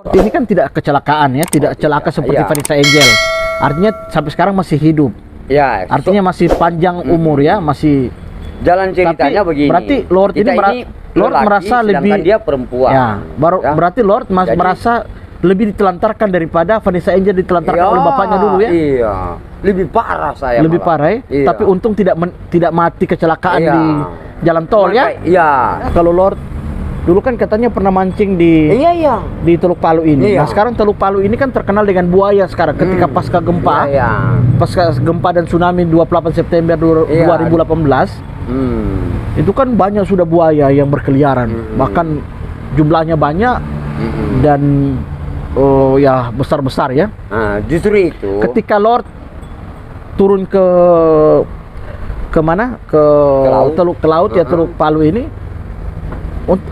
Ini kan tidak kecelakaan ya, tidak celaka seperti Vanessa Angel. Artinya sampai sekarang masih hidup. Ya, Artinya masih panjang umur ya, masih jalan ceritanya begini. Berarti Lord ini Lord lelaki, merasa lebih dia perempuan. Ya, Ya. berarti Lord merasa lebih ditelantarkan daripada Vanessa Angel ditelantarkan oleh bapaknya dulu ya. Iya. Lebih parah saya. Lebih malah. parah ya. Iya. Tapi untung tidak mati kecelakaan Iya. di jalan tol ya. Iya. Kalau Lord dulu kan katanya pernah mancing di Iya. di Teluk Palu ini. Iya. Nah, sekarang Teluk Palu ini kan terkenal dengan buaya sekarang ketika pasca gempa. Iya. Pasca gempa dan tsunami 28 September 2018. Itu kan banyak sudah buaya yang berkeliaran. Bahkan jumlahnya banyak dan ya besar-besar ya. Nah, justru itu. Ketika Lord turun ke mana? Ke laut ya, Teluk Palu ini.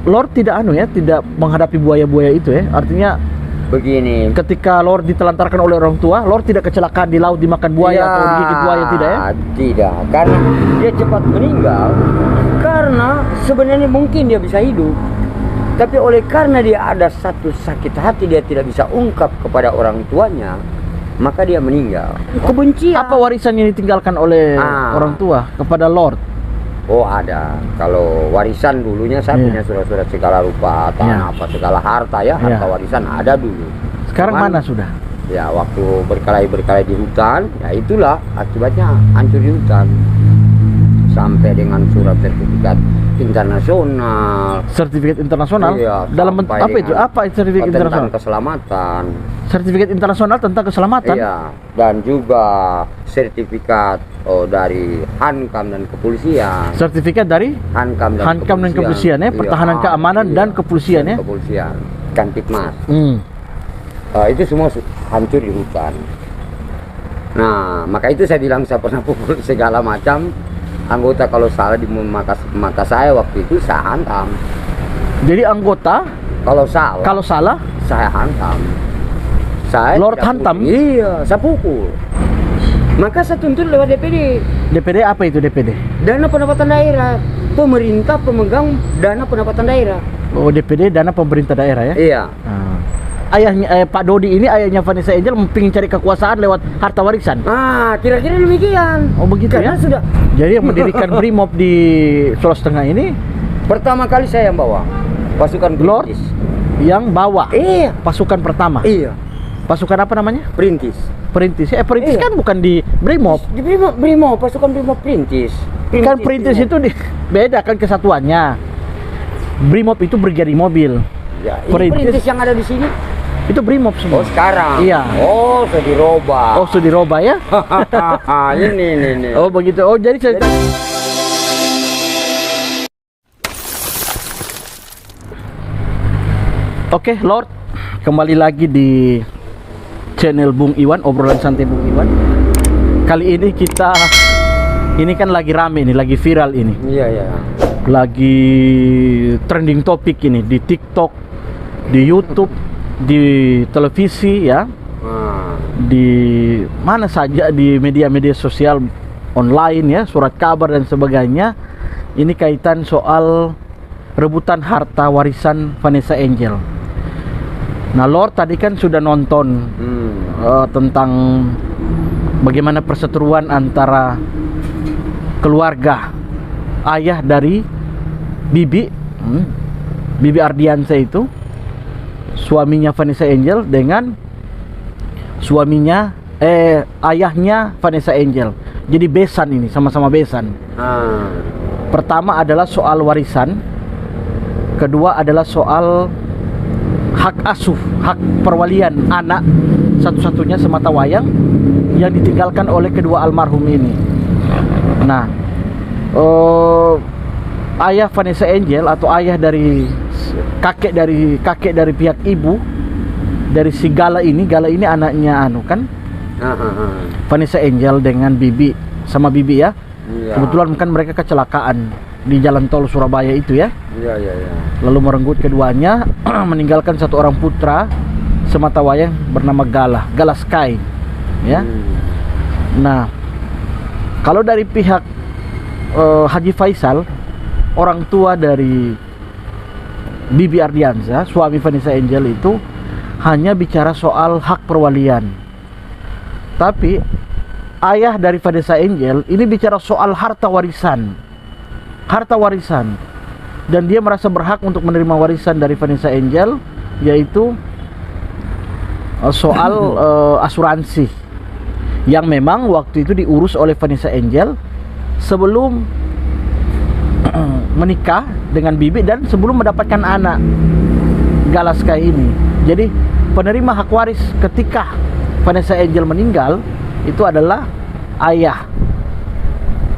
Lord tidak tidak menghadapi buaya-buaya itu ya. Artinya begini, ketika Lord ditelantarkan oleh orang tua, Lord tidak kecelakaan di laut dimakan buaya atau digigit buaya, tidak ya? Tidak, karena dia cepat meninggal. Karena sebenarnya mungkin dia bisa hidup, tapi oleh karena dia ada satu sakit hati, dia tidak bisa ungkap kepada orang tuanya, maka dia meninggal. Kebencian. Apa warisan yang ditinggalkan oleh orang tua kepada Lord? Oh, ada. Kalau warisan dulunya saya punya surat-surat segala rupa, tanah apa segala harta ya, harta warisan ada dulu. Sekarang mana sudah? Ya, waktu berkelahi di hutan, ya itulah akibatnya hancur di hutan. Sampai dengan surat sertifikat internasional. Sertifikat internasional? Iya, dalam bentuk apa itu? Apa sertifikat internasional? Tentang keselamatan. Sertifikat internasional tentang keselamatan? Iya, dan juga sertifikat dari Hankam dan kepolisian. Sertifikat dari Hankam dan kepolisian ya, pertahanan keamanan dan kepolisian ya. Kepolisian, Kantipmas. Itu semua hancur di hutan. Nah, maka itu saya bilang saya pernah pukul segala macam anggota, kalau salah di mata saya waktu itu saya hantam. Jadi anggota kalau salah saya hantam. Saya Lord hantam? Iya, saya pukul. Maka saya tuntut lewat DPD. DPD apa itu DPD? Dana pendapatan daerah. Pemerintah pemegang dana pendapatan daerah. Oh, DPD dana pemerintah daerah ya? Iya. Ayahnya Pak Dodi ini, ayahnya Vanessa Angel ingin cari kekuasaan lewat harta warisan. Kira-kira demikian. Oh, begitu karena ya? Sudah. Jadi yang mendirikan Brimob di Sulawesi Tengah ini pertama kali saya yang bawa pasukan Lord Perintis. yang bawa. Iya. Pasukan pertama. Iya. Pasukan apa namanya? Perintis. Perintis. Perintis kan bukan di Brimob. Di Brimob, pasukan Brimob Perintis. Kan Perintis itu beda kan kesatuannya. Brimob itu brigade mobil. Ya, ini Perintis yang ada di sini. Itu Brimob semua. Oh, sekarang. Iya. Oh, sudah dirubah. Oh, sudah dirubah ya? ini. Oh, begitu. Oh, jadi Oke, Lord, kembali lagi di channel Bung Iwan, obrolan santai Bung Iwan. Kali ini ini kan lagi rame nih, lagi viral ini. Iya. Lagi trending topik ini di TikTok, di YouTube, di televisi ya. Di mana saja, di media-media sosial online ya, surat kabar dan sebagainya. Ini kaitan soal rebutan harta warisan Vanessa Angel. Nah, Lord tadi kan sudah nonton tentang bagaimana perseteruan antara keluarga ayah dari Bibi Ardiansyah itu, suaminya Vanessa Angel, dengan suaminya ayahnya Vanessa Angel. Jadi besan ini, sama-sama besan. Pertama adalah soal warisan, kedua adalah soal hak asuh, hak perwalian anak satu-satunya semata wayang yang ditinggalkan oleh kedua almarhum ini. Nah, ayah Vanessa Angel atau ayah dari kakek dari pihak ibu dari si Gala ini anaknya Vanessa Angel dengan Bibi ya. Kebetulan kan mereka kecelakaan di jalan tol Surabaya itu ya. Iya. Lalu merenggut keduanya, meninggalkan satu orang putra semata wayang bernama Gala Sky ya. Nah, kalau dari pihak Haji Faisal, orang tua dari Bibi Ardiansyah, suami Vanessa Angel itu, hanya bicara soal hak perwalian. Tapi ayah dari Vanessa Angel ini bicara soal harta warisan. Harta warisan. Dan dia merasa berhak untuk menerima warisan dari Vanessa Angel, yaitu soal asuransi yang memang waktu itu diurus oleh Vanessa Angel sebelum menikah dengan Bibi dan sebelum mendapatkan anak Galaskay ini. Jadi penerima hak waris ketika Vanessa Angel meninggal itu adalah ayah.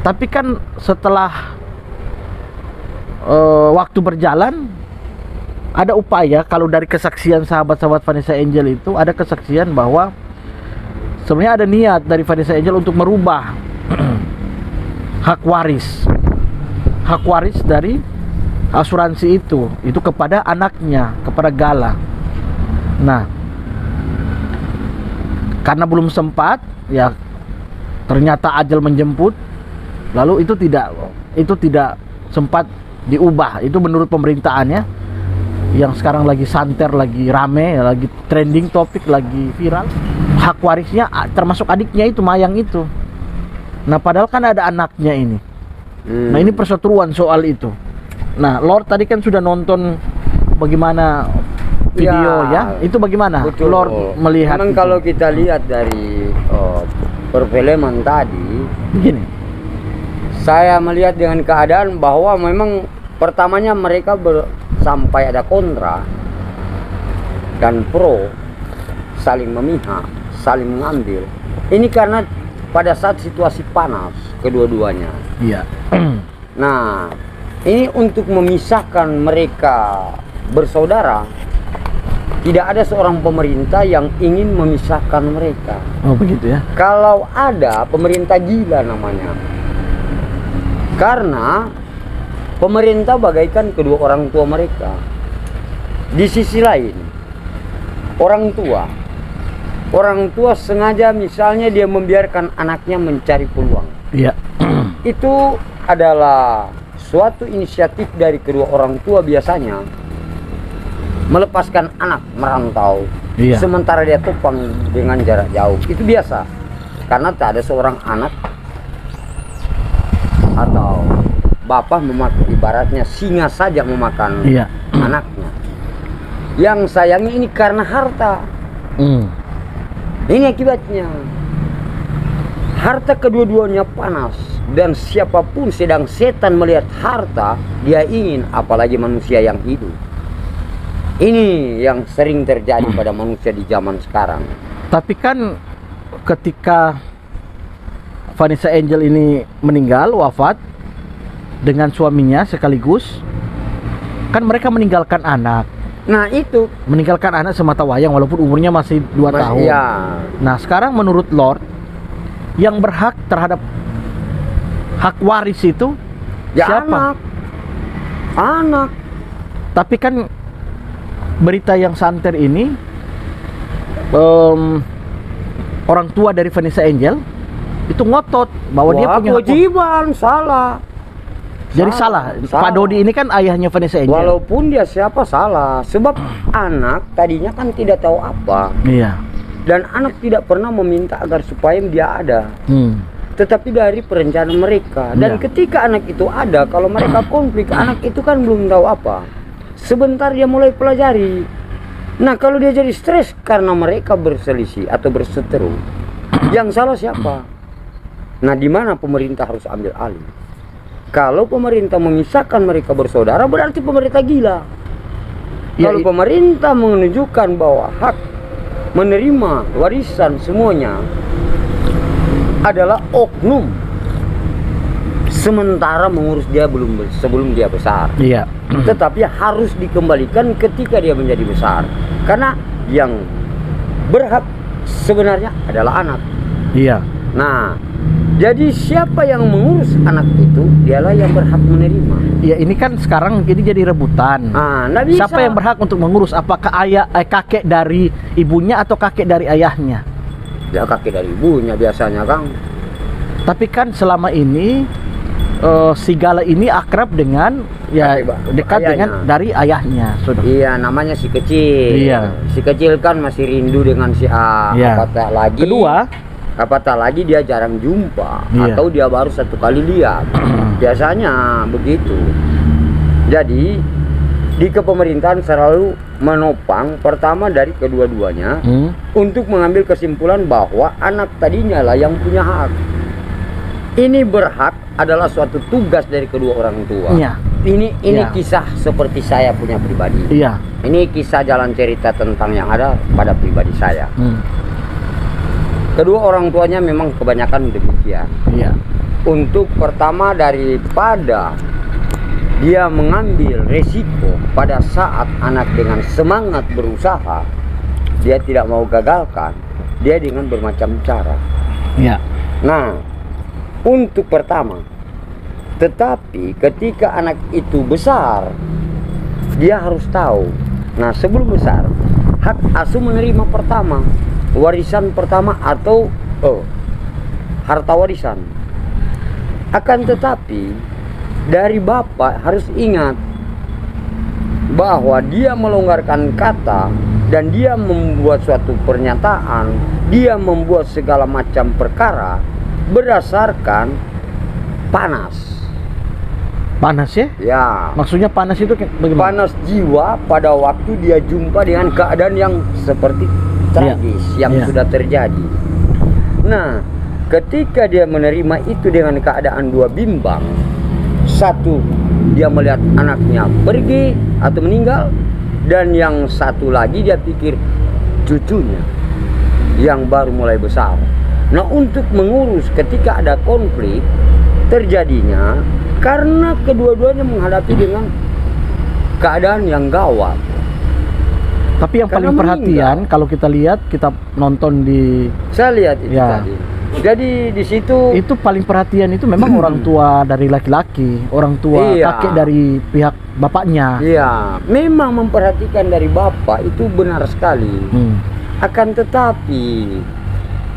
Tapi kan setelah waktu berjalan, ada upaya, kalau dari kesaksian sahabat-sahabat Vanessa Angel itu ada kesaksian bahwa sebenarnya ada niat dari Vanessa Angel untuk merubah hak waris dari asuransi itu kepada anaknya, kepada Gala. Nah, karena belum sempat, ya ternyata ajal menjemput, lalu itu tidak sempat diubah. Itu menurut pemerintahannya, yang sekarang lagi santer, lagi rame, lagi trending topik, lagi viral. Hak warisnya termasuk adiknya itu, Mayang itu. Nah, padahal kan ada anaknya ini. Nah, ini perseteruan soal itu. Nah, Lord tadi kan sudah nonton bagaimana video ya. Itu bagaimana betul. Lord melihat memang itu? Kalau kita lihat dari perfilman tadi, begini, saya melihat dengan keadaan bahwa memang pertamanya mereka sampai ada kontra dan pro, saling memihak, saling mengambil. Ini karena pada saat situasi panas kedua-duanya. iya. Nah, ini untuk memisahkan mereka bersaudara. Tidak ada seorang pemerintah yang ingin memisahkan mereka. Oh, begitu ya. Kalau ada, pemerintah gila namanya. Karena pemerintah bagaikan kedua orang tua mereka. Di sisi lain, orang tua sengaja misalnya dia membiarkan anaknya mencari peluang. Iya. Itu adalah suatu inisiatif dari kedua orang tua biasanya, melepaskan anak merantau, Iya. sementara dia tupang dengan jarak jauh. Itu biasa, karena tak ada seorang anak atau bapak memakan, ibaratnya singa saja memakan Iya. anaknya. Yang sayangnya ini karena harta. Ini akibatnya. Harta kedua-duanya panas, dan siapapun sedang setan melihat harta, dia ingin, apalagi manusia yang hidup. Ini yang sering terjadi pada manusia di zaman sekarang. Tapi kan ketika Vanessa Angel ini meninggal, wafat dengan suaminya sekaligus, kan mereka meninggalkan anak. Nah itu Meninggalkan anak semata wayang walaupun umurnya masih 2 tahun. ya, Nah, sekarang menurut Lord, yang berhak terhadap hak waris itu ya siapa? anak. Tapi kan berita yang santer ini, orang tua dari Vanessa Angel itu ngotot bahwa dia Wah, punya hak. kewajiban, salah. Jadi salah. Pak Dodi ini kan ayahnya Vanessa Angel. Walaupun dia siapa, salah. Sebab anak tadinya kan tidak tahu apa. Iya. Dan anak tidak pernah meminta agar supaya dia ada. Tetapi dari perencanaan mereka. Dan Iya. ketika anak itu ada, kalau mereka konflik, anak itu kan belum tahu apa. Sebentar dia mulai pelajari. Nah, kalau dia jadi stres karena mereka berselisih atau berseteru, yang salah siapa? Nah, di mana pemerintah harus ambil alih? Kalau pemerintah memisahkan mereka bersaudara, berarti pemerintah gila. Ya, Kalau pemerintah menunjukkan bahwa hak menerima warisan semuanya adalah oknum, sementara mengurus dia sebelum dia besar. Iya. Tetapi harus dikembalikan ketika dia menjadi besar, karena yang berhak sebenarnya adalah anak. Iya. Nah, jadi siapa yang mengurus anak itu, dialah yang berhak menerima. Ya, ini kan sekarang ini jadi rebutan. Nggak bisa. Siapa yang berhak untuk mengurus? Apakah kakek dari ibunya atau kakek dari ayahnya? Ya kakek dari ibunya biasanya, Kang. Tapi kan selama ini si Gala ini akrab dengan dekat ayahnya. dengan dari ayahnya, saudara. Iya, namanya si kecil. Iya. Si kecil kan masih rindu dengan si A. Iya. Apatah lagi. Kedua, Apatah lagi dia jarang jumpa Iya. atau dia baru satu kali lihat. Biasanya begitu. Jadi di kepemerintahan selalu menopang pertama dari kedua-duanya untuk mengambil kesimpulan bahwa anak tadinya lah yang punya hak. Ini berhak adalah suatu tugas dari kedua orang tua. Iya. Ini Iya. kisah seperti saya punya pribadi. iya. Ini kisah jalan cerita tentang yang ada pada pribadi saya. Kedua orang tuanya memang kebanyakan demikian. Iya. Untuk pertama daripada dia mengambil resiko pada saat anak dengan semangat berusaha, dia tidak mau gagalkan, dia dengan bermacam cara. Iya. Nah, untuk pertama, tetapi ketika anak itu besar, dia harus tahu. Nah, sebelum besar, hak asuh menerima pertama, warisan pertama atau harta warisan. Akan tetapi, dari bapak harus ingat bahwa dia melonggarkan kata dan dia membuat suatu pernyataan, dia membuat segala macam perkara berdasarkan panas. Panas ya? Ya, Maksudnya panas itu bagaimana? panas jiwa pada waktu dia jumpa dengan keadaan yang seperti tragis yang Iya. sudah terjadi. Nah, ketika dia menerima itu dengan keadaan dua bimbang, satu dia melihat anaknya pergi atau meninggal, dan yang satu lagi dia pikir cucunya yang baru mulai besar. Nah, untuk mengurus ketika ada konflik terjadinya karena kedua-duanya menghadapi dengan keadaan yang gawat. Tapi yang Karena paling perhatian kalau kita lihat, kita nonton di Saya lihat itu Ya. tadi. Jadi di situ itu paling perhatian itu memang orang tua dari laki-laki, orang tua Iya. kakek dari pihak bapaknya. ya memang memperhatikan dari bapak itu benar sekali. Akan tetapi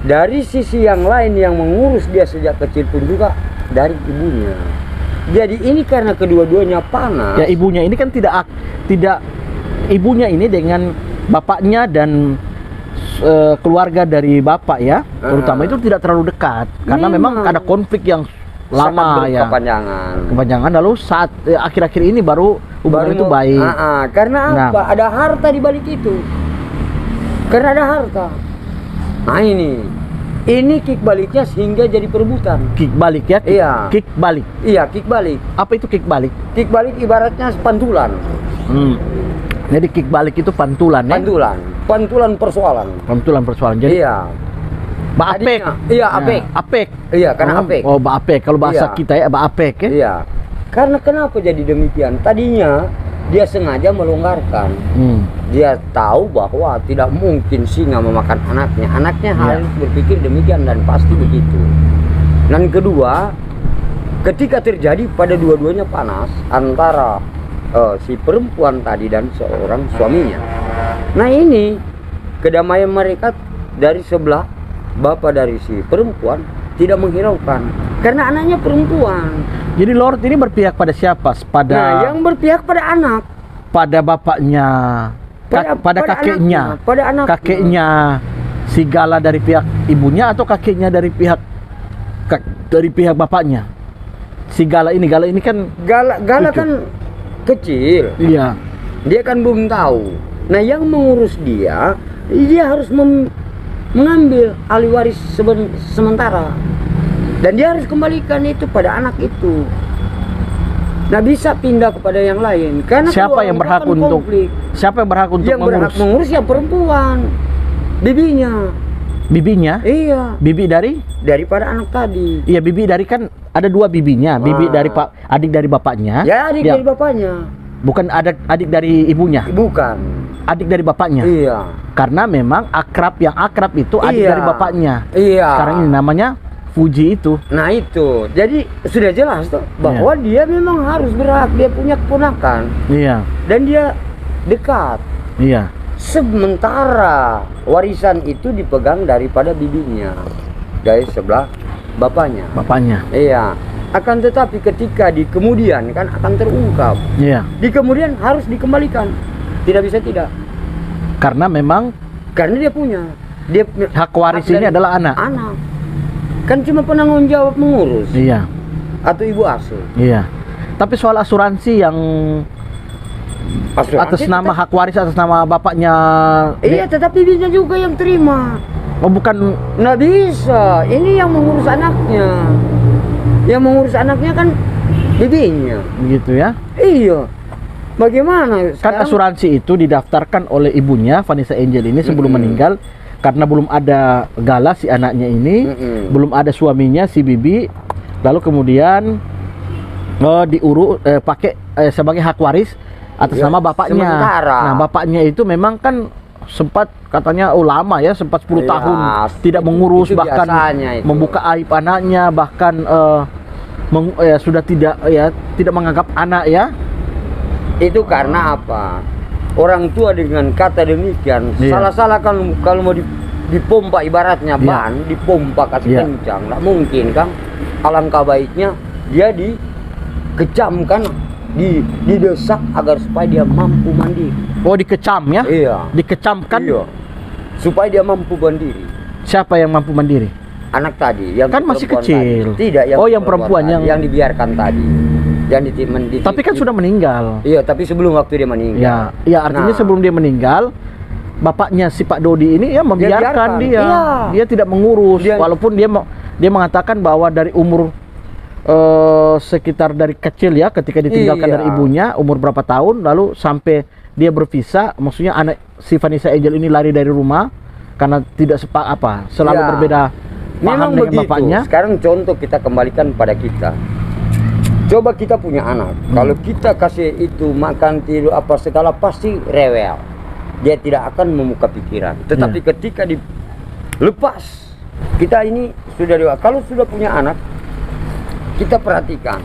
dari sisi yang lain yang mengurus dia sejak kecil pun juga dari ibunya. Jadi ini karena kedua-duanya panas. Ya ibunya ini kan tidak ibunya ini dengan bapaknya dan keluarga dari bapak ya, terutama itu tidak terlalu dekat karena memang ada konflik yang lama sangat ya, kepanjangan. Lalu saat akhir-akhir ini baru hubungan itu baik. Karena Nah. apa? Ada harta di balik itu. Karena ada harta. Nah ini kick baliknya sehingga jadi perebutan. Kick balik ya? Iya. Kick balik. Iya, kick balik. Apa itu kick balik? Kick balik ibaratnya pantulan. Jadi kick balik itu pantulan ya? Pantulan persoalan. Pantulan persoalan. Jadi Iya. Bapek. Tadinya- iya, apek. Apek. Iya, karena apek. Oh, bapek. Kalau bahasa Iya. kita ya bapek ya. Iya. Karena kenapa jadi demikian? Tadinya dia sengaja melonggarkan. Dia tahu bahwa tidak mungkin singa memakan anaknya. Anaknya harus berpikir demikian dan pasti begitu. Dan kedua, ketika terjadi pada dua-duanya panas antara si perempuan tadi dan seorang suaminya. Nah ini kedamaian mereka dari sebelah bapak dari si perempuan tidak menghiraukan karena anaknya perempuan. Jadi Lord ini berpihak pada siapa? Nah, yang berpihak pada anak, pada bapaknya, pada kakeknya, anaknya, pada anaknya. kakeknya si Gala dari pihak ibunya atau kakeknya dari pihak bapaknya. Si Gala ini kan Gala Cucu. kan kecil, iya. dia kan belum tahu. Nah yang mengurus dia harus mengambil ahli waris sementara, dan dia harus kembalikan itu pada anak itu. Nah bisa pindah kepada yang lain karena Siapa yang berhak untuk Siapa yang berhak untuk yang berhak mengurus ya perempuan, bibinya. Iya, bibi daripada anak tadi. Iya, bibi dari kan ada dua bibinya, bibi dari adik dari bapaknya. Ya adik dari bapaknya. Bukan adik dari ibunya. Bukan. Adik dari bapaknya. Iya. Karena memang yang akrab itu adik dari bapaknya. Iya. Sekarang ini namanya Fuji itu. Nah itu, jadi sudah jelas tuh bahwa dia memang harus berhak, dia punya keponakan. Iya. Dan dia dekat. Iya. Sementara warisan itu dipegang daripada bibinya dari sebelah bapaknya. Bapaknya. Iya. Akan tetapi ketika di kemudian kan akan terungkap. Iya. Di kemudian harus dikembalikan. Tidak bisa tidak. Karena memang Karena dia punya. Dia hak waris hak ini dari adalah anak. Anak. Kan cuma penanggung jawab mengurus. Iya. Atau ibu asuh. Iya. Tapi soal asuransi yang Asuransi atas nama tetap- hak waris atas nama bapaknya. Iya, tetapi bisa juga yang terima. Oh, bukan. Nggak bisa. Ini yang mengurus anaknya. Yang mengurus anaknya kan bibinya. Begitu ya. Iya. Bagaimana? Kan asuransi itu didaftarkan oleh ibunya Vanessa Angel ini sebelum meninggal karena belum ada Gala si anaknya ini, belum ada suaminya si Bibi. Lalu kemudian pakai sebagai hak waris atas Ya, nama bapaknya. sementara. Nah, bapaknya itu memang kan sempat katanya lama ya, sempat 10 Ya, tahun tidak mengurus, itu bahkan biasanya itu. membuka aib anaknya, bahkan sudah tidak menganggap anak ya. Itu karena apa? Orang tua dengan kata demikian Iya. salah-salah kalau mau dipompa ibaratnya Iya. ban, dipompa kasih Iya. kencang, nggak mungkin kan? Alangkah baiknya dia dikecamkan, didesak agar supaya dia mampu mandiri. Oh, dikecam ya? Iya. Dikecamkan. Iya. Supaya dia mampu mandiri. Siapa yang mampu mandiri? Anak tadi yang Kan masih perempuan kecil. tadi. Tidak, yang perempuan tadi, yang dibiarkan tadi. Tapi kan sudah meninggal. Iya, tapi sebelum waktu dia meninggal. Ya, ya artinya Nah, sebelum dia meninggal, bapaknya si Pak Dodi ini ya membiarkan biarkan. dia. Iya. Dia tidak mengurus, Dia- walaupun dia mengatakan bahwa dari umur sekitar dari kecil ya, ketika ditinggalkan Iya. dari ibunya, umur berapa tahun, lalu sampai dia berpisah, maksudnya anak si Vanessa Angel ini lari dari rumah karena tidak selalu Iya. berbeda paham memang dengan begitu. bapaknya. Sekarang contoh kita kembalikan pada kita. Coba kita punya anak. Kalau kita kasih itu makan tidur apa segala pasti rewel. Dia tidak akan membuka pikiran. Tetapi ketika dilepas, kita ini sudah dewasa. Kalau sudah punya anak, kita perhatikan.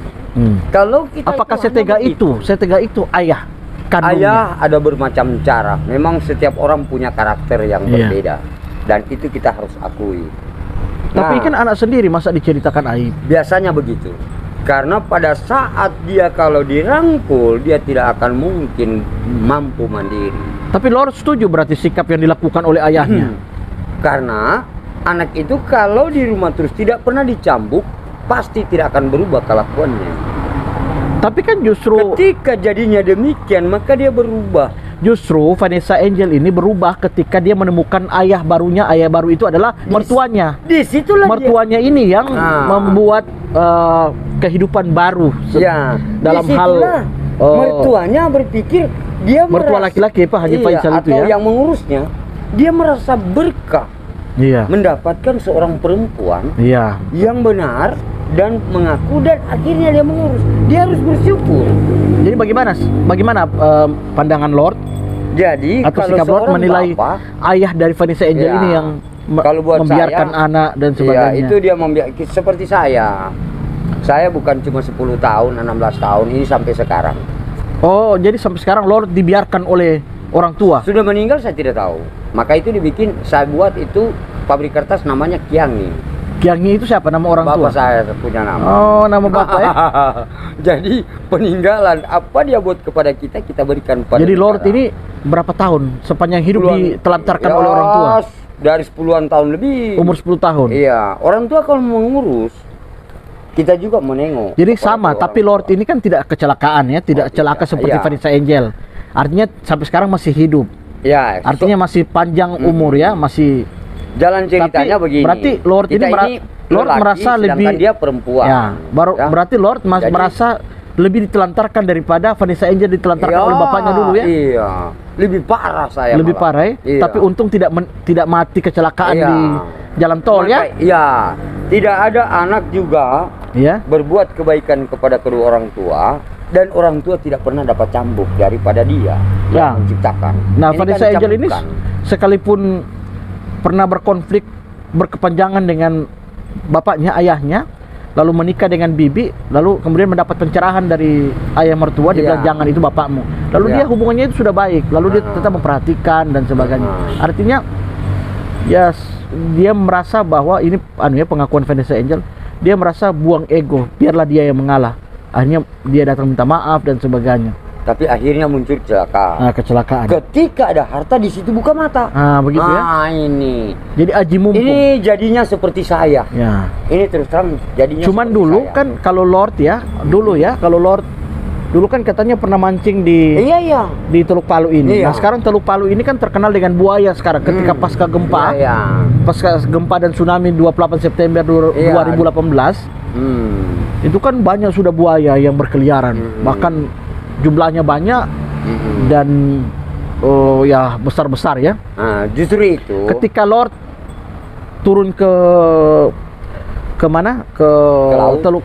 Kalau kita Apakah itu setega hanya itu? Setega itu ayah kandungnya? Ayah ada bermacam cara. Memang setiap orang punya karakter yang Iya. berbeda. Dan itu kita harus akui. Tapi Nah, kan anak sendiri masa diceritakan aib. biasanya begitu. Karena pada saat dia kalau dirangkul, dia tidak akan mungkin mampu mandiri. Tapi Lord setuju berarti sikap yang dilakukan oleh ayahnya. Karena anak itu kalau di rumah terus tidak pernah dicambuk, pasti tidak akan berubah kelakuannya. Tapi kan justru Ketika jadinya demikian, maka dia berubah. Vanessa Angel ini berubah ketika dia menemukan ayah barunya. Ayah baru itu adalah mertuanya. Disitulah Mertuanya ini yang membuat kehidupan baru ya, dalam hal disitulah mertuanya berpikir dia mertua laki-laki Pak Haji Faisal itu atau ya. yang mengurusnya, dia merasa berkah Iya. mendapatkan seorang perempuan Iya. yang benar dan mengaku dan akhirnya dia mengurus. Dia harus bersyukur. Jadi bagaimana pandangan Lord Jadi atau kalau sikap Lord seorang menilai bapak, ayah dari Vanessa Angel Ya, ini yang kalau buat membiarkan saya, anak dan ya sebagainya? itu dia membiarkan seperti saya. Saya bukan cuma 10 tahun, 16 tahun ini sampai sekarang. Oh, jadi sampai sekarang Lord dibiarkan oleh orang tua. Sudah meninggal saya tidak tahu. Maka itu dibikin, saya buat itu pabrik kertas namanya Kiangi. Kiangi itu siapa nama orang tua? Bapak saya punya nama. Oh, nama bapak ya. Jadi peninggalan apa dia buat kepada kita, kita berikan pada Jadi Lord negara. ini berapa tahun sepanjang hidup ditelantarkan Ya, oleh orang tua? Dari 10-an tahun lebih. Umur 10 tahun. Iya, orang tua kalau mengurus, kita juga menengok. Jadi kepada sama, orang tapi tua. Lord ini kan tidak kecelakaan ya, tidak Oh, celaka tidak. seperti Iya. Vanessa Angel. Artinya sampai sekarang masih hidup. Ya, Artinya masih panjang umur ya, masih. jalan ceritanya Tapi begini. berarti Lord Kita ini Lord lelaki, merasa sedangkan lebih dia perempuan. Ya, Ya. berarti Lord Jadi- merasa lebih ditelantarkan daripada Vanessa Angel ditelantarkan oleh bapaknya dulu ya. Iya, lebih parah saya. Lebih malah. parah ya. Iya. Tapi untung tidak mati kecelakaan Iya. di jalan tol ya. Iya, tidak ada anak juga Ya. berbuat kebaikan kepada kedua orang tua dan orang tua tidak pernah dapat cambuk daripada dia Ya. yang menciptakan. Nah, Ini Vanessa kan Angel ini cambukan. sekalipun pernah berkonflik berkepanjangan dengan bapaknya, ayahnya, lalu menikah dengan bibi, lalu kemudian mendapat pencerahan dari ayah mertua, dia Iya. bilang jangan itu bapakmu. Lalu Iya. dia hubungannya itu sudah baik, lalu dia tetap memperhatikan dan sebagainya. Artinya ya dia merasa bahwa ini pengakuan Vanessa Angel, dia merasa buang ego, biarlah dia yang mengalah. Akhirnya dia datang minta maaf dan sebagainya. Tapi akhirnya muncul kecelakaan. Nah, kecelakaan. Ketika ada harta di situ buka mata. Begitu ya. Ini. Jadi aji mumpung. Ini jadinya seperti saya. Ya. Ini terus terang jadinya. Cuman seperti dulu saya. kan kalau Lord ya, kalau Lord dulu kan katanya pernah mancing di Iya. di Teluk Palu ini. Iya. Nah, sekarang Teluk Palu ini kan terkenal dengan buaya sekarang ketika pasca gempa. Iya. Pasca gempa dan tsunami 28 September 2018. Itu kan banyak sudah buaya yang berkeliaran. Bahkan jumlahnya banyak dan ya besar-besar ya. Nah, justru itu. Ketika Lord turun ke mana? Ke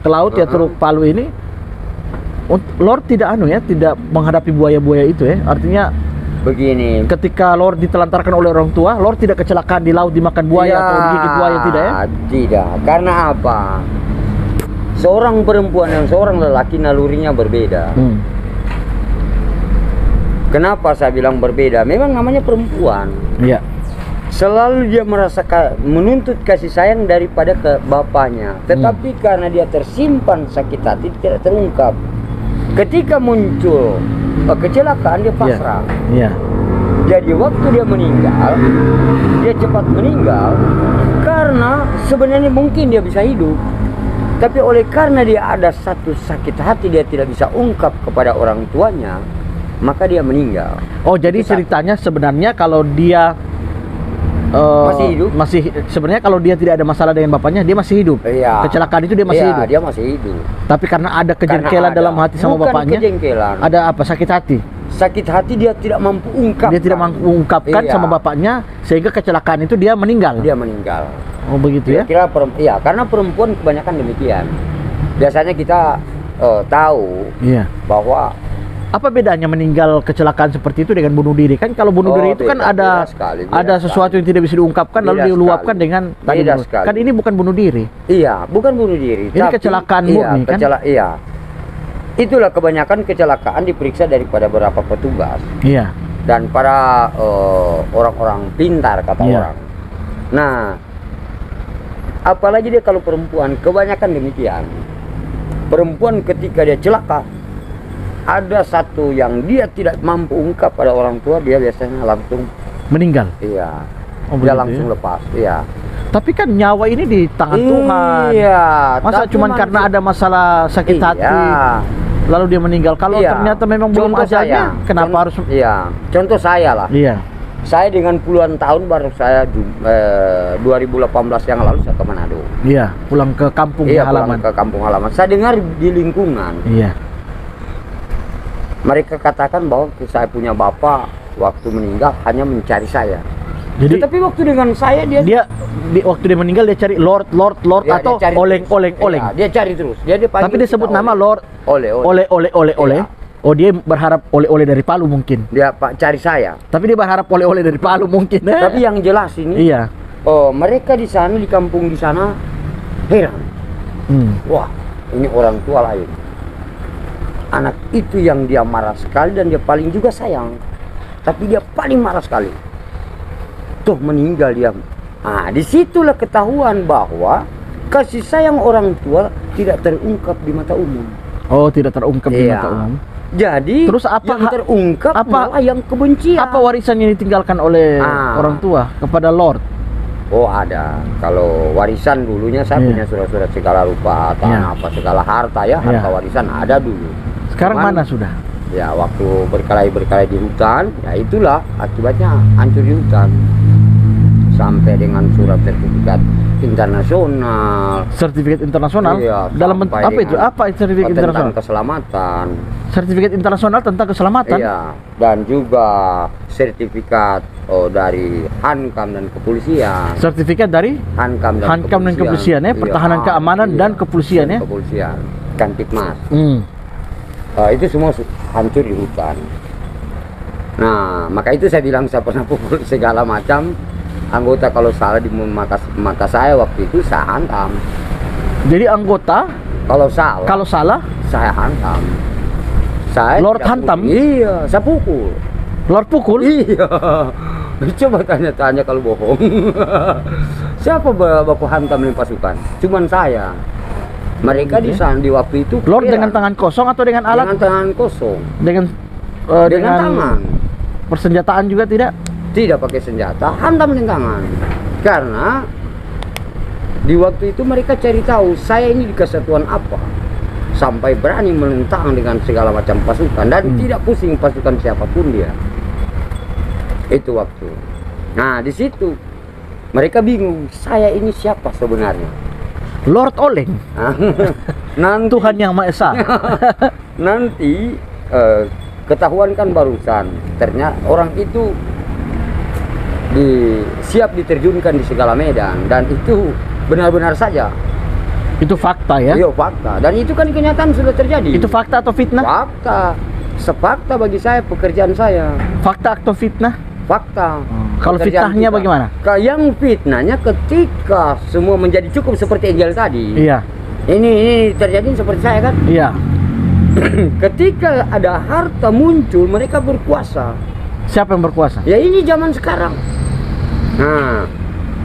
laut ya, Teluk Palu ini. Lord tidak tidak menghadapi buaya-buaya itu ya. Artinya begini. ketika Lord ditelantarkan oleh orang tua, Lord tidak kecelakaan di laut dimakan buaya atau digigit buaya, tidak ya? Tidak. Karena apa? Seorang perempuan dan seorang lelaki nalurinya berbeda. Kenapa saya bilang berbeda? Memang namanya perempuan. Iya. Selalu dia merasa menuntut kasih sayang daripada ke bapaknya. Tetapi karena dia tersimpan sakit hati, tidak terungkap. Ketika muncul kecelakaan, dia pasrah. Iya. Jadi waktu dia meninggal, dia cepat meninggal karena sebenarnya mungkin dia bisa hidup. Tapi oleh karena dia ada satu sakit hati, dia tidak bisa ungkap kepada orang tuanya, maka dia meninggal. Oh, jadi ceritanya sebenarnya kalau dia masih hidup? Sebenarnya kalau dia tidak ada masalah dengan bapaknya, dia masih hidup. Iya. Kecelakaan itu dia masih Iya, hidup. dia masih hidup. Tapi karena ada kejengkelan dalam hati sama Bukan bapaknya. kejengkelan. Ada apa? Sakit hati. Sakit hati dia tidak mampu ungkapkan. Dia tidak mampu ungkapkan sama bapaknya sehingga kecelakaan itu dia meninggal. Dia meninggal. Oh, begitu ya? Kira iya, karena perempuan kebanyakan demikian. Biasanya kita tahu bahwa apa bedanya meninggal kecelakaan seperti itu dengan bunuh diri? Kan kalau bunuh diri itu kan ada sesuatu yang tidak bisa diungkapkan lalu diluapkan dengan tadi kan ini bukan bunuh diri. Iya, bukan bunuh diri. Ini kecelakaan murni kan? Iya. Itulah kebanyakan kecelakaan diperiksa daripada beberapa petugas. Iya. Dan para orang-orang pintar kata orang. Nah, apalagi dia kalau perempuan, kebanyakan demikian. Perempuan ketika dia celaka, ada satu yang dia tidak mampu ungkap pada orang tua, dia biasanya langsung meninggal. Iya. Oh, dia langsung lepas. Iya. Tapi kan nyawa ini di tangan Tuhan. Iya. Masa cuman karena ada masalah sakit hati lalu dia meninggal? Kalau ternyata memang belum ajalnya, kenapa harus? Iya. Contoh saya lah. Iya. Saya dengan puluhan tahun baru saya 2018 yang lalu saya ke Manado. Iya, pulang ke kampung halaman. Pulang ke kampung halaman. Saya dengar di lingkungan. Iya. Mereka katakan bahwa saya punya bapak waktu meninggal hanya mencari saya. Jadi, tapi waktu dengan saya waktu dia meninggal dia cari Lord ya, atau oleng. Ya, dia cari terus. Tapi dia sebut nama Lord oleh. Ya. Oh, dia berharap oleh dari Palu mungkin. Dia cari saya. Tapi dia berharap oleh dari Palu mungkin. Tapi yang jelas ini. Iya. Mereka di sana di kampung di sana heran. Wah, ini orang tua lain. Anak itu yang dia marah sekali dan dia paling juga sayang. Tapi dia paling marah sekali. Tuh meninggal dia. Nah, disitulah ketahuan bahwa kasih sayang orang tua tidak terungkap di mata umum. Oh, tidak terungkap di mata umum. Jadi terus apa yang terungkap malah yang kebencian. Apa warisan yang ditinggalkan oleh orang tua kepada Lord? Oh, ada. Kalau warisan dulunya saya punya surat-surat segala rupa, tanah apa segala harta harta warisan ada dulu. Sekarang mana sudah? Ya, waktu berkelahi di hutan, ya itulah akibatnya hancur di hutan. Sampai dengan surat sertifikat internasional. Sertifikat internasional? Iya, dalam bentuk apa itu? Apa sertifikat internasional? Tentang keselamatan. Sertifikat internasional tentang keselamatan? Iya, dan juga sertifikat dari Hankam dan kepolisian. Sertifikat dari Hankam dan kepolisian ya, pertahanan keamanan dan kepolisian ya. Kepolisian, Kantipmas. Itu semua hancur di hutan. Nah, maka itu saya bilang saya pernah pukul segala macam anggota kalau salah di mata saya waktu itu saya hantam. Jadi anggota kalau salah saya hantam. Saya Lord hantam? Iya, saya pukul. Lord pukul? Iya. Coba tanya-tanya kalau bohong. Siapa baku hantam di pasukan? Cuman saya. Mereka di sana di waktu itu Lord heran. dengan tangan kosong atau dengan alat? Dengan tangan kosong. Dengan Dengan tangan. persenjataan juga tidak? Tidak pakai senjata, hantam dengan tangan. Karena di waktu itu mereka cari tahu saya ini di kesatuan apa, sampai berani menentang dengan segala macam pasukan dan tidak pusing pasukan siapapun dia. Itu waktu. Nah di situ mereka bingung, saya ini siapa sebenarnya? Lord Oleng, Nanti, Tuhan yang Maha Esa. nanti ketahuan kan barusan, ternyata orang itu siap diterjunkan di segala medan dan itu benar-benar saja. Itu fakta ya? Iya fakta, dan itu kan kenyataan sudah terjadi. Itu fakta atau fitnah? Fakta, sepakta bagi saya pekerjaan saya. Fakta atau fitnah? Fakta. Kalau Pekerjaan fitnahnya kita. bagaimana? Yang fitnahnya ketika semua menjadi cukup seperti Angel tadi. Iya, Ini terjadi seperti saya kan. iya. Ketika ada harta muncul, mereka berkuasa. Siapa yang berkuasa? Ya ini zaman sekarang. Nah,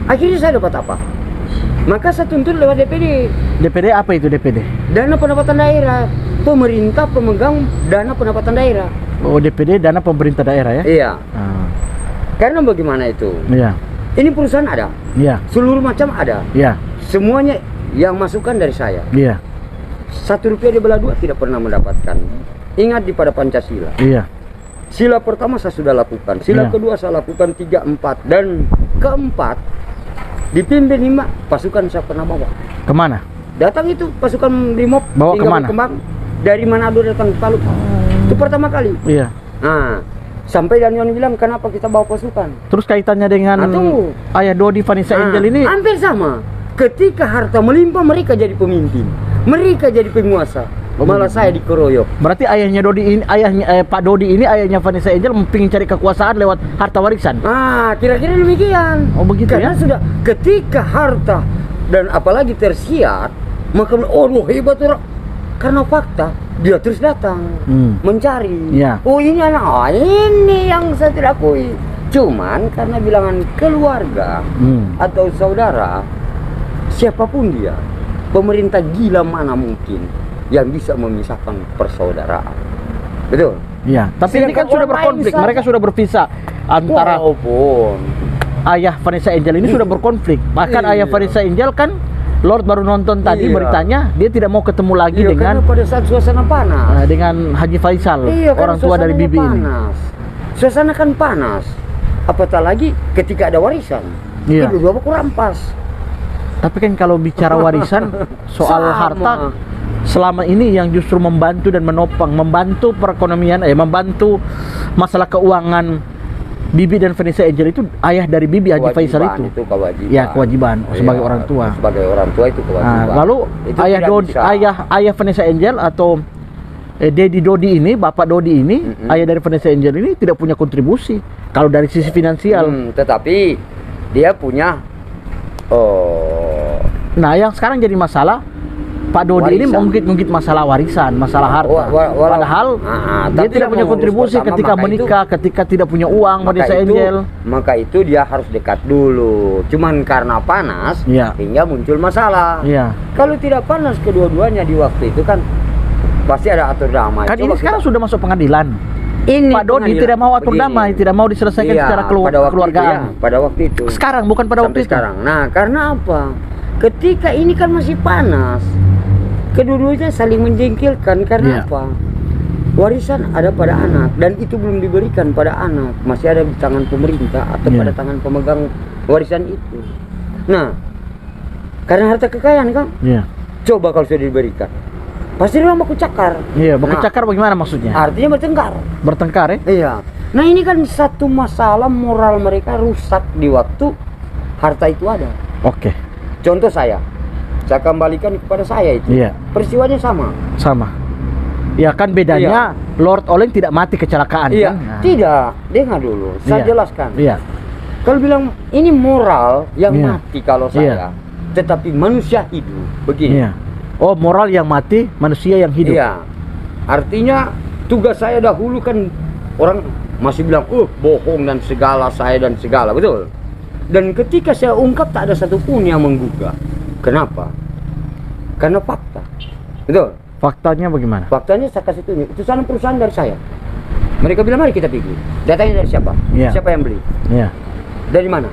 akhirnya saya dapat apa? Maka saya tuntut lewat DPD. DPD apa itu DPD? Dana pendapatan daerah. Pemerintah pemegang dana pendapatan daerah. Oh, DPD dana pemerintah daerah ya? Iya. Ah, Karena bagaimana itu? iya, Ini perusahaan ada. iya, Seluruh macam ada. iya, Semuanya yang masukan dari saya. iya, 1 rupiah dibelah 2 tidak pernah mendapatkan. Ingat di pada Pancasila. iya. Sila pertama saya sudah lakukan. Sila Iya. kedua saya lakukan 3, 4 dan keempat dipimpin 5 pasukan saya pernah bawa. Kemana? Datang itu pasukan Brimob Bawa hingga kemana? berkembang dari Manado datang ke Palu. Itu pertama kali. Iya. Nah, sampai Daniel bilang kenapa kita bawa pasukan? Terus kaitannya dengan Aduh. Ayah Dodi Vanessa Nah, Angel ini? hampir sama. Ketika harta melimpah mereka jadi pemimpin, mereka jadi penguasa. Malah saya dikeroyok. Berarti ayahnya Dodi ini, Pak Dodi ini, ayahnya Vanessa Angel ingin cari kekuasaan lewat harta warisan. Ah, kira-kira demikian. Oh, begitu Karena ya? sudah ketika harta dan apalagi tersiar, maka oh hebat orang. Karena fakta dia terus datang mencari. Iya. Oh ini anak, oh, ini yang saya tidak akui. Cuman karena bilangan keluarga atau saudara, siapapun dia, pemerintah gila mana mungkin yang bisa memisahkan persaudaraan. Betul? Iya. Tapi ini kan Sedangkan sudah orang lain berkonflik. bisa- Mereka sudah berpisah antara Walaupun ayah Vanessa Angel ini sudah berkonflik. Bahkan Iya. ayah Vanessa Angel kan Lord baru nonton tadi Iya. beritanya, dia tidak mau ketemu lagi iya, dengan karena pada saat suasana panas. dengan Haji Faisal, Iya, kan orang tua dari suasananya Bibi ini. panas. Suasana kan panas. Apatah lagi ketika ada warisan. Iya. Itu dua aku rampas. Tapi kan kalau bicara warisan soal Sama. harta, selama ini yang justru membantu dan menopang, membantu perekonomian, membantu masalah keuangan Bibi dan Vanessa Angel itu ayah dari Bibi Haji Faisal Kewajiban, itu. kewajiban. Ya, kewajiban sebagai Iya, orang tua. Sebagai orang tua itu kewajiban. Nah, lalu Itu ayah tidak Dodi, bisa. ayah Vanessa Angel atau Dedi Dodi ini, Bapak Dodi ini, ayah dari Vanessa Angel ini tidak punya kontribusi kalau dari sisi finansial. Tetapi dia punya Nah, yang sekarang jadi masalah Pak Dodi ini warisan. mengungkit masalah warisan, masalah harta. Padahal dia tapi tidak yang punya mengurus kontribusi pertama, ketika maka menikah, ketika tidak punya uang, Vanessa Angel. Maka itu dia harus dekat dulu. Cuman karena panas, Iya. hingga muncul masalah. Iya. Kalau tidak panas kedua-duanya di waktu itu kan pasti ada atur damai. Kan ini Coba sekarang kita- sudah masuk pengadilan. ini Pak Dodi pengadilan. tidak mau atur Begini. damai, tidak mau diselesaikan Iya, secara pada waktu kekeluargaan. itu ya, pada waktu itu. Sekarang bukan pada Sampai waktu itu. sekarang. Nah, karena apa? Ketika ini kan masih panas, kedua-duanya saling menjengkelkan karena Iya. apa? Warisan ada pada anak dan itu belum diberikan pada anak, masih ada di tangan pemerintah atau Iya. pada tangan pemegang warisan itu. Nah, karena harta kekayaan kan, Iya. coba kalau sudah diberikan, pasti dia baku cakar. Iya, baku Nah, cakar bagaimana maksudnya? artinya bertengkar. Bertengkar ya? Iya. Nah ini kan satu masalah moral mereka rusak di waktu harta itu ada. Oke, Contoh saya kembalikan kepada saya itu. iya, Peristiwanya sama. sama. Ya kan bedanya Lord Oleng tidak mati kecelakaan Iya. kan? Nah, Tidak. Dengar dulu. Saya Iya. jelaskan. Iya. Kalau bilang ini moral yang Iya. mati kalau Iya. saya, tetapi manusia hidup. Begini. Iya. Oh, moral yang mati, manusia yang hidup. Iya. Artinya tugas saya dahulu kan orang masih bilang, bohong dan segala saya dan segala, betul. Dan ketika saya ungkap tak ada satupun yang menggugah. Kenapa? Karena fakta. Betul. Faktanya bagaimana? Faktanya saya kasih tunjuk. Itu salah perusahaan dari saya. Mereka bilang mari kita pergi. Datanya dari siapa? Iya. Siapa yang beli? Iya. Dari mana?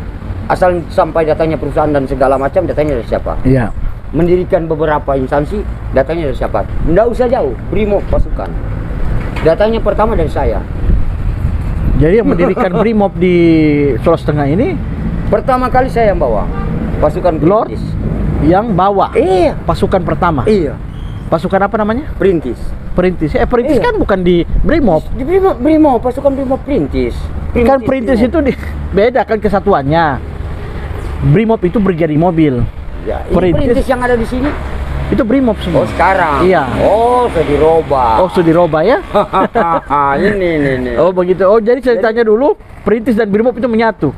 Asal sampai datanya perusahaan dan segala macam, datanya dari siapa? Iya. Mendirikan beberapa instansi, datanya dari siapa? Nggak usah jauh, Brimob pasukan. Datanya pertama dari saya. Jadi yang mendirikan Brimob di Sulawesi Tengah ini Pertama kali saya yang bawa pasukan Lord perintis. yang bawa Iya. pasukan pertama. Iya. Pasukan apa namanya? Perintis. Perintis. Perintis Iya. kan bukan di Brimob. Di Brimob, pasukan Brimob perintis. Kan perintis itu beda kan kesatuannya. Brimob itu berjadi mobil. Ya, ini perintis yang ada di sini. Itu Brimob semua. Oh sekarang. Iya. Oh sudah dirubah. Oh, sudah dirubah ya? ini. Oh begitu. Oh jadi ceritanya dulu perintis dan Brimob itu menyatu.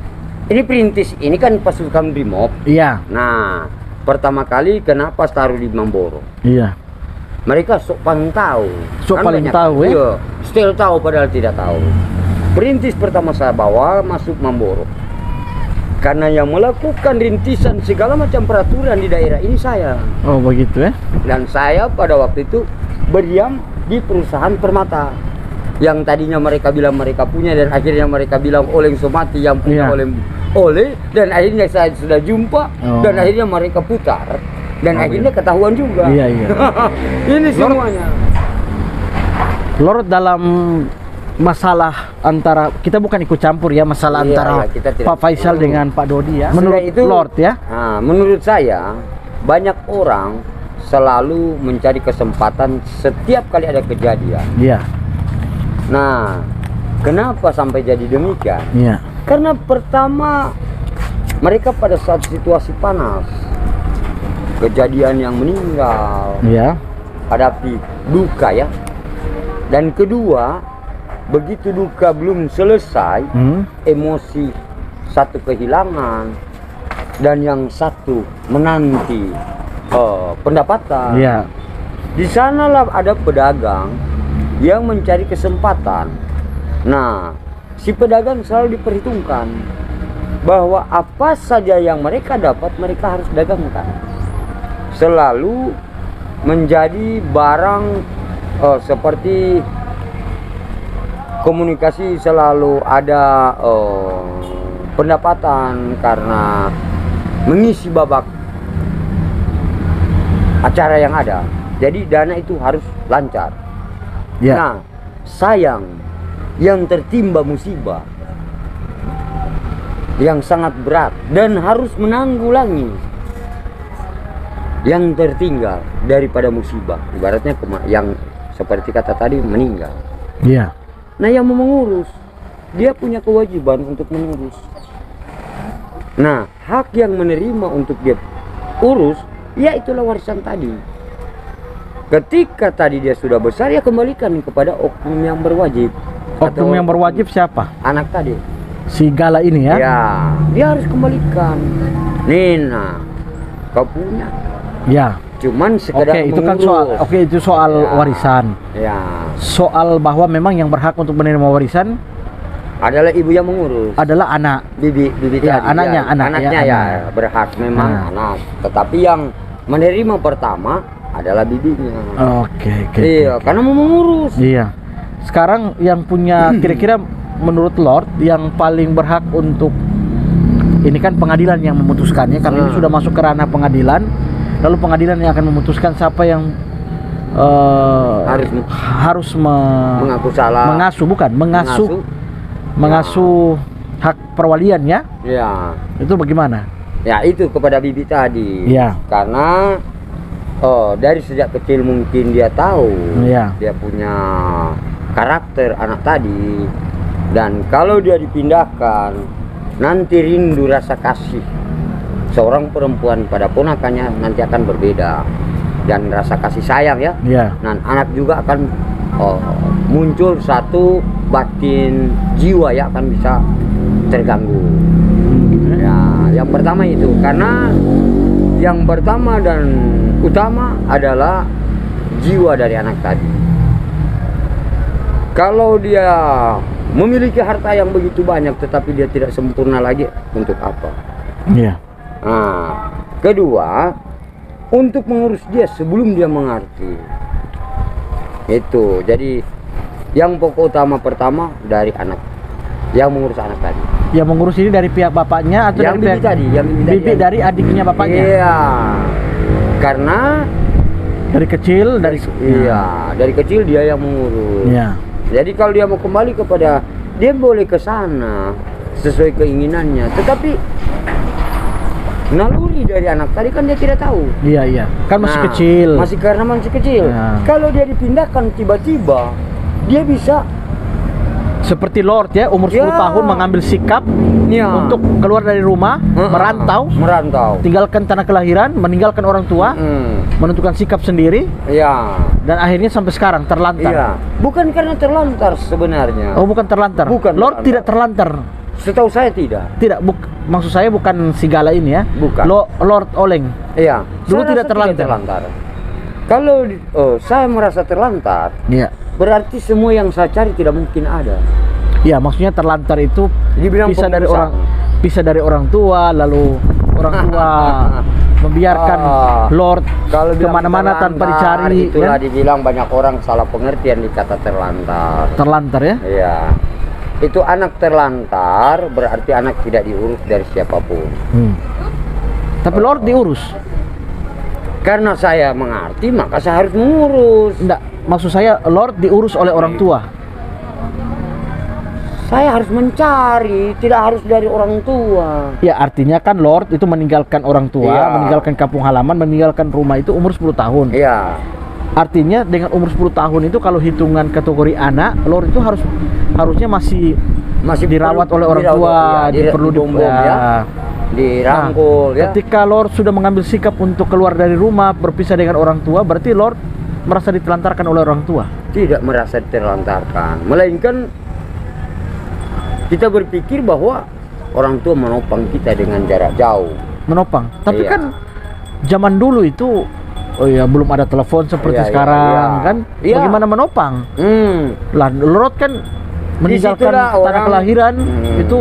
Ini perintis, ini kan pasukan Brimob. Iya. Nah, pertama kali kenapa taruh di Mamboro? Iya. Mereka sok paling tahu. Sok paling banyak- tahu, ya? Iya, still tahu padahal tidak tahu. Perintis pertama saya bawa masuk Mamboro. Karena yang melakukan rintisan segala macam peraturan di daerah ini saya. Oh begitu ya? Dan saya pada waktu itu berdiam di perusahaan Permata. Yang tadinya mereka bilang mereka punya dan akhirnya mereka bilang Oleng Somati yang punya Iya. oleh dan akhirnya saya sudah jumpa Oh. dan akhirnya mereka putar dan Oh, akhirnya iya. ketahuan juga. Iya, iya. Ini semuanya. Lord dalam masalah antara kita bukan ikut campur ya masalah Iya, antara iya, kita tidak Pak Faisal ikut. dengan Pak Dodi ya. Sudah Menurut itu, Lord ya. Nah, menurut saya banyak orang selalu mencari kesempatan setiap kali ada kejadian. Iya. Nah, kenapa sampai jadi demikian? Iya. Karena pertama mereka pada saat situasi panas, kejadian yang meninggal, Iya. hadapi duka ya. Dan kedua, begitu duka belum selesai, emosi satu kehilangan dan yang satu menanti pendapatan. Iya. Di sanalah ada pedagang yang mencari kesempatan. Nah, si pedagang selalu diperhitungkan bahwa apa saja yang mereka dapat mereka harus dagangkan. Selalu menjadi barang seperti komunikasi selalu ada pendapatan karena mengisi babak acara yang ada. Jadi dana itu harus lancar. Iya. Nah, sayang yang tertimba musibah yang sangat berat dan harus menanggulangi yang tertinggal daripada musibah. Ibaratnya yang seperti kata tadi meninggal. Iya. Nah, yang mau mengurus dia punya kewajiban untuk mengurus. Nah, hak yang menerima untuk dia urus, ya itulah warisan tadi. Ketika tadi dia sudah besar, ya kembalikan kepada oknum yang berwajib. Oknum yang berwajib siapa? Anak tadi. Si Gala ini ya? Ya, dia harus kembalikan. Nina, kau punya. Ya. Cuman Oke, sekedar itu kan mengurus. soal itu soal Ya. warisan. Ya, Soal bahwa memang yang berhak untuk menerima warisan adalah ibu yang mengurus. adalah anak. Bibi Ya, tadi. anaknya, Ya, anak, anaknya ya, ya, anak. berhak memang Nah. anak. Tetapi yang menerima pertama adalah bibinya. Oke, oke. Iya, karena mau mengurus. Iya. Sekarang yang punya kira-kira menurut Lord yang paling berhak untuk ini kan pengadilan yang memutuskannya karena ini sudah masuk ke ranah pengadilan. Lalu pengadilan yang akan memutuskan siapa yang harus Mengaku salah. mengasuh hak perwalian ya. Ya. Itu bagaimana? Ya, itu kepada bibi tadi. Iya. Karena dari sejak kecil mungkin dia tahu. Iya. Dia punya karakter anak tadi. Dan kalau dia dipindahkan, nanti rindu rasa kasih seorang perempuan pada ponakannya nanti akan berbeda. Dan rasa kasih sayang ya. Iya. Dan anak juga akan muncul satu batin jiwa yang akan bisa terganggu. Ya, yang pertama itu karena yang pertama dan utama adalah jiwa dari anak tadi. Kalau dia memiliki harta yang begitu banyak tetapi dia tidak sempurna lagi, untuk apa? Iya. Nah, kedua, untuk mengurus dia sebelum dia mengerti. Itu. Jadi yang pokok utama pertama dari anak, yang mengurus anak tadi. Yang mengurus ini dari pihak bapaknya atau Yang dari bibi pihak tadi, yang bibi bibi tadi. dari adiknya bapaknya? Iya. Karena Dari kecil, dari iya, dari kecil dia yang mengurus. Iya. Jadi kalau dia mau kembali kepada, dia boleh ke sana sesuai keinginannya. Tetapi naluri dari anak tadi kan dia tidak tahu. Iya, iya. Kan masih Nah, kecil. Masih karena masih kecil. Ya. Kalau dia dipindahkan tiba-tiba, dia bisa Seperti Lord ya, umur 10 Ya. tahun mengambil sikap ya, untuk keluar dari rumah, merantau, merantau. tinggalkan tanah kelahiran, meninggalkan orang tua, menentukan sikap sendiri, Ya. dan akhirnya sampai sekarang terlantar. Iya. Bukan karena terlantar sebenarnya. Oh, bukan terlantar. Bukan Lord terlantar. tidak terlantar. Setahu saya tidak. Tidak, maksud saya bukan Sigala ini ya. Bukan. Lord Oleng. Iya. Dulu Saya tidak rasa terlantar. Kalau saya merasa terlantar, Iya. berarti semua yang saya cari tidak mungkin ada. Ya, maksudnya terlantar itu Dibilang bisa dari pengurus. orang tua, lalu orang tua membiarkan Lord Kalau bilang kemana-mana tanpa terlantar, dicari. itulah Ya? dibilang banyak orang salah pengertian di kata terlantar. Terlantar ya. Iya. Itu anak terlantar berarti anak tidak diurus dari siapapun. Tapi Lord diurus. Karena saya mengerti maka saya harus mengurus. Enggak, maksud saya Lord diurus oleh orang tua. Saya harus mencari, tidak harus dari orang tua. Ya, artinya kan Lord itu meninggalkan orang tua, Iya. meninggalkan kampung halaman, meninggalkan rumah itu umur 10 tahun. Iya. Artinya dengan umur 10 tahun itu kalau hitungan kategori anak, Lord itu harusnya masih dirawat oleh orang tua, perlu dirangkul ya. Ketika Lord sudah mengambil sikap untuk keluar dari rumah, berpisah dengan orang tua, berarti Lord merasa ditelantarkan oleh orang tua. Tidak merasa terlantarkan, melainkan kita berpikir bahwa orang tua menopang kita dengan jarak jauh. Menopang. Tapi Iya. kan zaman dulu itu belum ada telepon seperti Iya, sekarang iya. kan. Iya. Bagaimana menopang? Lah Lord kan meninggalkan Disitulah tanah orang- kelahiran itu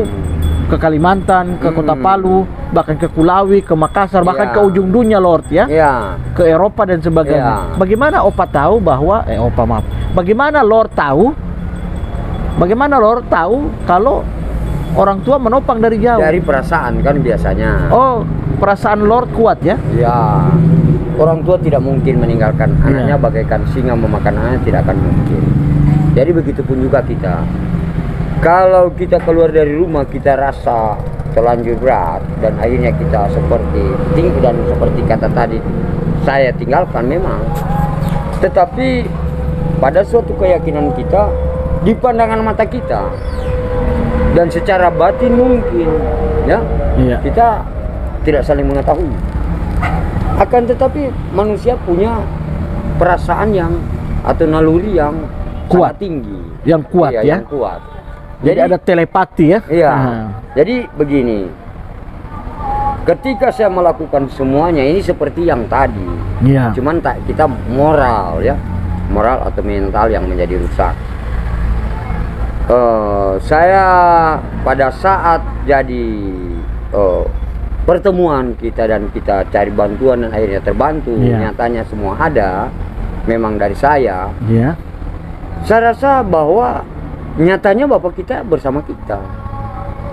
ke Kalimantan, ke Kota Palu, bahkan ke Kulawi, ke Makassar, bahkan Iya. ke ujung dunia Lord ya. Iya. Ke Eropa dan sebagainya. Iya. Bagaimana Opa tahu bahwa Bagaimana Lord tahu? Bagaimana Lord tahu kalau orang tua menopang dari jauh? Dari perasaan kan biasanya. Oh, perasaan Lord kuat ya? Ya. Orang tua tidak mungkin meninggalkan anaknya Iya. bagaikan singa memakan anaknya, tidak akan mungkin. Jadi begitupun juga kita. Kalau kita keluar dari rumah kita rasa terlanjur berat dan akhirnya kita seperti tinggi dan seperti kata tadi saya tinggalkan memang. Tetapi pada suatu keyakinan kita di pandangan mata kita dan secara batin mungkin ya Iya. kita tidak saling mengetahui. Akan tetapi manusia punya perasaan yang atau naluri yang Kuat. sangat tinggi, Yang kuat Iya, ya. yang kuat. Jadi ada telepati ya. Iya. Nah. Jadi begini. Ketika saya melakukan semuanya ini seperti yang tadi. Iya. Cuman kita moral ya. Moral atau mental yang menjadi rusak. Saya pada saat jadi pertemuan kita dan kita cari bantuan dan akhirnya terbantu, Iya. nyatanya semua ada memang dari saya. Iya. Saya rasa bahwa nyatanya bapak kita bersama kita.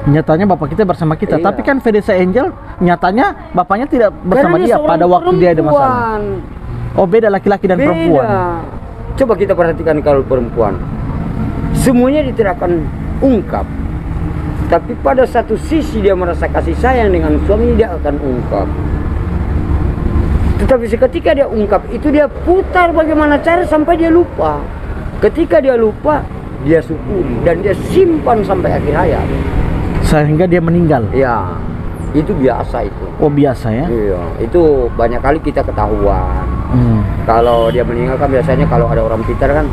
Nyatanya bapak kita bersama kita, Iya. tapi kan Vanessa Angel nyatanya bapaknya tidak bersama Karena dia seorang pada waktu dia ada masalah. perempuan. Oh, beda laki-laki dan Beda. perempuan. Coba kita perhatikan kalau perempuan, semuanya dia tidak akan ungkap. Tapi pada satu sisi dia merasa kasih sayang dengan suami, dia akan ungkap. Tetapi seketika dia ungkap itu dia putar bagaimana cara sampai dia lupa. Ketika dia lupa, dia syukuri dan dia simpan sampai akhir hayat. Sehingga dia meninggal. Ya, itu biasa itu. Oh, biasa ya. Iya, itu banyak kali kita ketahuan. Hmm. Kalau dia meninggal kan biasanya kalau ada orang pintar kan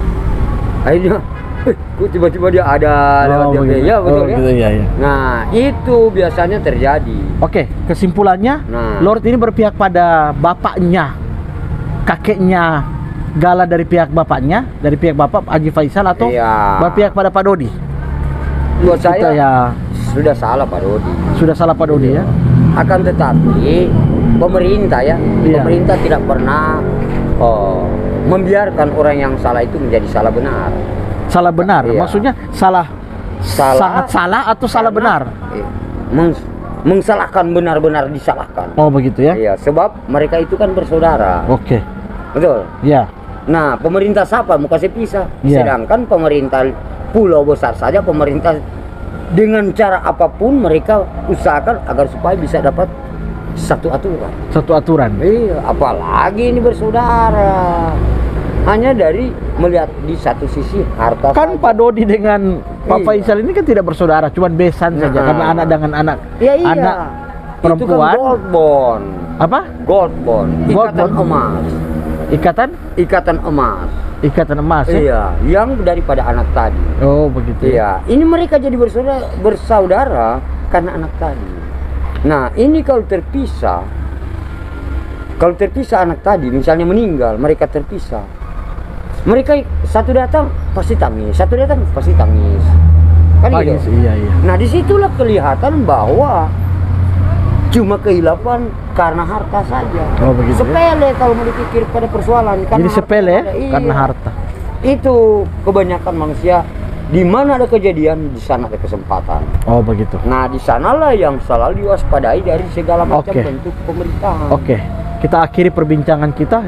akhirnya kok tiba-tiba dia ada lewat dia. begitu. Ya betul ya. Gitu, iya, iya. Nah, itu biasanya terjadi. Oke, kesimpulannya Nah. Lord ini berpihak pada bapaknya, kakeknya Gala dari pihak bapaknya, dari pihak bapak Haji Faisal, atau Iya. berpihak pada Pak Dodi? Buat Kita saya ya sudah salah Pak Dodi. sudah salah Pak Dodi ya. Akan tetapi pemerintah ya, Iya. pemerintah tidak pernah membiarkan orang yang salah itu menjadi salah benar. Salah benar, Iya. maksudnya salah, sangat salah atau salah benar? Mengsalahkan benar-benar disalahkan. Oh begitu ya? Iya, sebab mereka itu kan bersaudara. Oke, Betul. ya, Nah, pemerintah siapa mau kasih pisah? Iya. Sedangkan pemerintah pulau besar saja, pemerintah dengan cara apapun mereka usahakan agar supaya bisa dapat satu aturan. satu aturan. Iya, apalagi ini bersaudara. Hanya dari melihat di satu sisi harta Kan saja. Pak Dodi dengan Pak Iya. Faisal ini kan tidak bersaudara, cuman besan saja Nah. karena anak dengan anak, Ya, iya. anak Itu kan perempuan. gold bond. Apa? Gold bond. Gold Ikatan bond? emas. Ikatan? Ikatan emas. Ikatan emas ya? Iya, yang daripada anak tadi. Oh begitu. Iya, ini mereka jadi bersaudara karena anak tadi. Nah, ini kalau terpisah anak tadi, misalnya meninggal, mereka terpisah. Mereka satu datang pasti tangis, satu datang pasti tangis. Kan Tangis, gitu. iya iya. Nah, disitulah kelihatan bahwa cuma kehilapan karena harta saja. Oh begitu. Ya? Sepele kalau mau dipikir pada persoalan. Jadi sepele iya. karena harta. Itu kebanyakan manusia, di mana ada kejadian di sana ada kesempatan. Oh begitu. Nah, di sanalah yang selalu diwaspadai dari segala macam Oke. bentuk pemerintahan. Oke, kita akhiri perbincangan kita,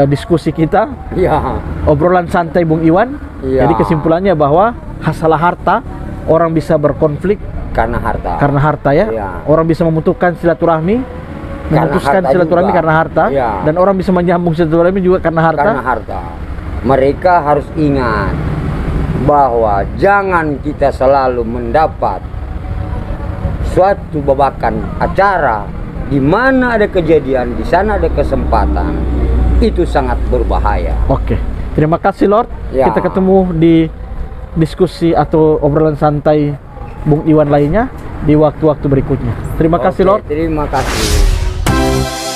diskusi kita, Iya. obrolan santai Bung Iwan. Iya. Jadi kesimpulannya bahwa masalah harta, orang bisa berkonflik Karena harta. karena harta ya. Iya. Orang bisa memutuskan silaturahmi, memutuskan harta silaturahmi juga. karena harta, Iya. dan orang bisa menyambung silaturahmi juga karena harta. Karena harta. Mereka harus ingat bahwa jangan kita selalu mendapat suatu babakan acara di mana ada kejadian, di sana ada kesempatan. Itu sangat berbahaya. Oke, terima kasih Lord. Ya. Kita ketemu di diskusi atau obrolan santai Bung Iwan lainnya di waktu-waktu berikutnya. Terima kasih Oke, Lord. Terima kasih.